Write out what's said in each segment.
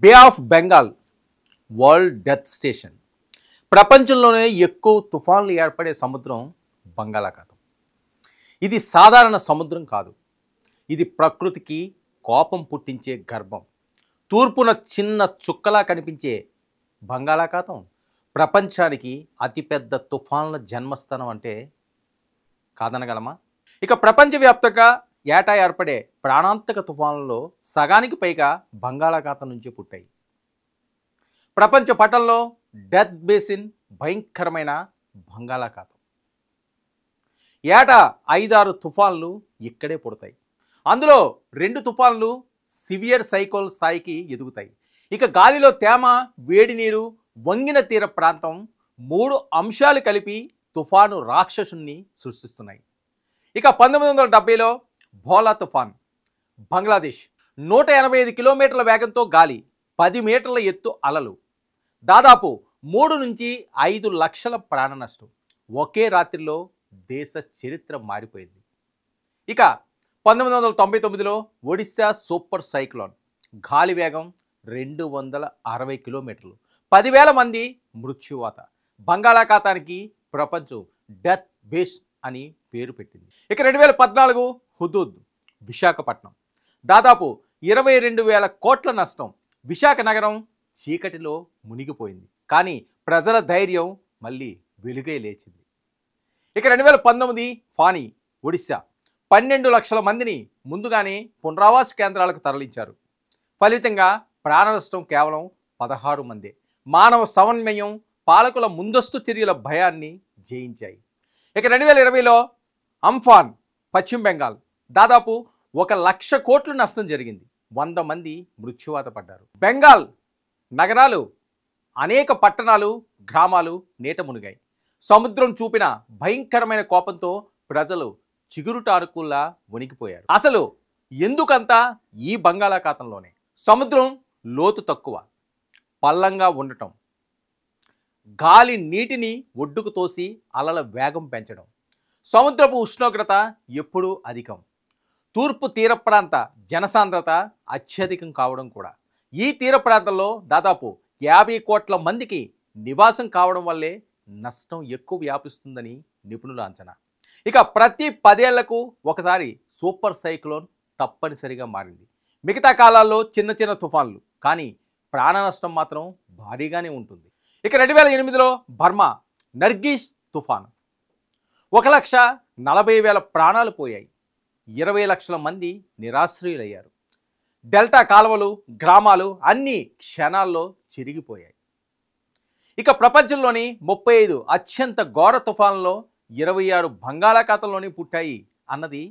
Bay of Bengal world death station. ప్రపంచంలోనే ఎక్కువ తుఫాన్లు ఏర్పడే సముద్రం బంగాళాఖాతం. ఇది సాధారణ సముద్రం కాదు. ఇది ప్రకృతికి కోపం పుట్టించే గర్భం. తూర్పున చిన్న చుక్కలా కనిపించే బంగాళాఖాతం ప్రపంచానికి అతిపెద్ద తుఫాన్ల జన్మస్థానం అంటే కాదనగలమా? ఇక ప్రపంచవ్యాప్తంగా ఏటా ఏర్పడే ప్రాణాంతక తుఫాన్లలో సగానికి పైగా బంగాళాఖాతం నుంచి పుట్టాయి. ప్రపంచ పటంలో డెత్ బేసిన్ భయంకరమైన బంగాళాఖాతం. ఏటా 5-6 తుఫాన్లు ఇక్కడే పుడతాయి. అందులో 2 తుఫాన్లు సివియర్ సైక్లోన్ స్థాయికి ఎదుగుతాయి. ఇక గాలిలో తేమ, వేడి నీరు, వంగిన తీర ప్రాంతం 3 అంశాలు కలిపి తుఫాను రాక్షసుని సృష్టిస్తున్నాయి. ఇక 1970లో భోలా తుఫాన్, బంగ్లాదేశ్ 185 కిలోమీటర్ల వేగంతో గాలి, 10 మీటర్ల ఎత్తు అలలు, దాదాపు 3 నుంచి 5 లక్షల ప్రాణ నష్టం. ఒకే రాత్రిలో దేశ చరిత్ర మారిపోయింది. ఇక 1999లో ఒడిశా సూపర్ సైక్లోన్, గాలి వేగం 260 కిలోమీటర్లు, 10,000 మంది మృత్యువాత. బంగాళాఖాతానికి ప్రపంచం డెత్ బేస్ అని పేరు పెట్టింది. ఇక 2014 హుదూద్, విశాఖపట్నం, దాదాపు 22,000 కోట్ల నష్టం. విశాఖ నగరం చీకటిలో మునిగిపోయింది. కానీ ప్రజల ధైర్యం మళ్ళీ వెలుగై లేచింది. ఇక 2019 ఫానీ, ఒడిశా, 12 లక్షల మందిని ముందుగానే పునరావాస కేంద్రాలకు తరలించారు. ఫలితంగా ప్రాణ నష్టం కేవలం 16 మందే. మానవ సమన్వయం, పాలకుల ముందస్తు చర్యల భయాన్ని జయించాయి. ఇక 2020లో అంఫాన్, పశ్చిమ బెంగాల్, దాదాపు 1,00,000 కోట్ల నష్టం జరిగింది. 100 మంది మృత్యువాత పడ్డారు. బెంగాల్ నగరాలు, అనేక పట్టణాలు, గ్రామాలు నీట మునిగాయి. సముద్రం చూపిన భయంకరమైన కోపంతో ప్రజలు చిగురుటారుకుల్లా వణికిపోయారు. అసలు ఎందుకంతా ఈ బంగాళాఖాతంలోనే. సముద్రం లోతు తక్కువ, పల్లంగా ఉండటం, గాలి నీటిని ఒడ్డుకు తోసి అలల వేగం పెంచడం, సముద్రపు ఉష్ణోగ్రత ఎప్పుడూ అధికం, తూర్పు తీర ప్రాంత జనసాంద్రత అత్యధికం కావడం కూడా. ఈ తీర ప్రాంతంలో దాదాపు 50 కోట్ల మందికి నివాసం కావడం వల్లే నష్టం ఎక్కువ వ్యాపిస్తుందని నిపుణుల అంచనా. ఇక ప్రతి 10 ఏళ్లకు ఒకసారి సూపర్ సైక్లోన్ తప్పనిసరిగా మారింది. మిగతా కాలాల్లో చిన్న చిన్న తుఫాన్లు, కానీ ప్రాణ నష్టం మాత్రం భారీగానే ఉంటుంది. ఇక 2008లో బర్మా నర్గిస్ తుఫాను, 1,40,000 ప్రాణాలు పోయాయి. 20 లక్షల మంది నిరాశ్రయులయ్యారు. డెల్టా కాలువలు, గ్రామాలు అన్నీ క్షణాల్లో చిరిగిపోయాయి. ఇక ప్రపంచంలోని 35 అత్యంత ఘోర తుఫాన్లలో 26 బంగాళాఖాతంలోనే పుట్టాయి అన్నది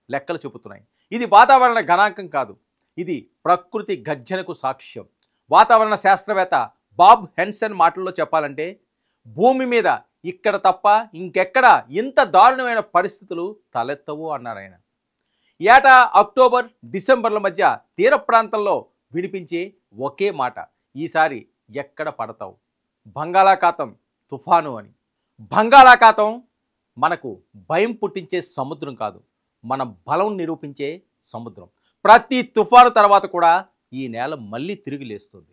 లెక్కలు చెబుతున్నాయి. ఇది వాతావరణ గణాంకం కాదు, ఇది ప్రకృతి గర్జనకు సాక్ష్యం. వాతావరణ శాస్త్రవేత్త బాబ్ హెన్సన్ మాటల్లో చెప్పాలంటే, భూమి మీద ఇక్కడ తప్ప ఇంకెక్కడ ఇంత దారుణమైన పరిస్థితులు తలెత్తవు అన్నారు ఆయన. ఏటా అక్టోబర్, డిసెంబర్ల మధ్య తీర ప్రాంతంలో వినిపించే ఒకే మాట, ఈసారి ఎక్కడ పడతావు, బంగాళాఖాతం తుఫాను అని. బంగాళాఖాతం మనకు భయం పుట్టించే సముద్రం కాదు, మన బలం నిరూపించే సముద్రం. ప్రతి తుఫాను తర్వాత కూడా ఈ నేల మళ్ళీ తిరిగి లేస్తుంది.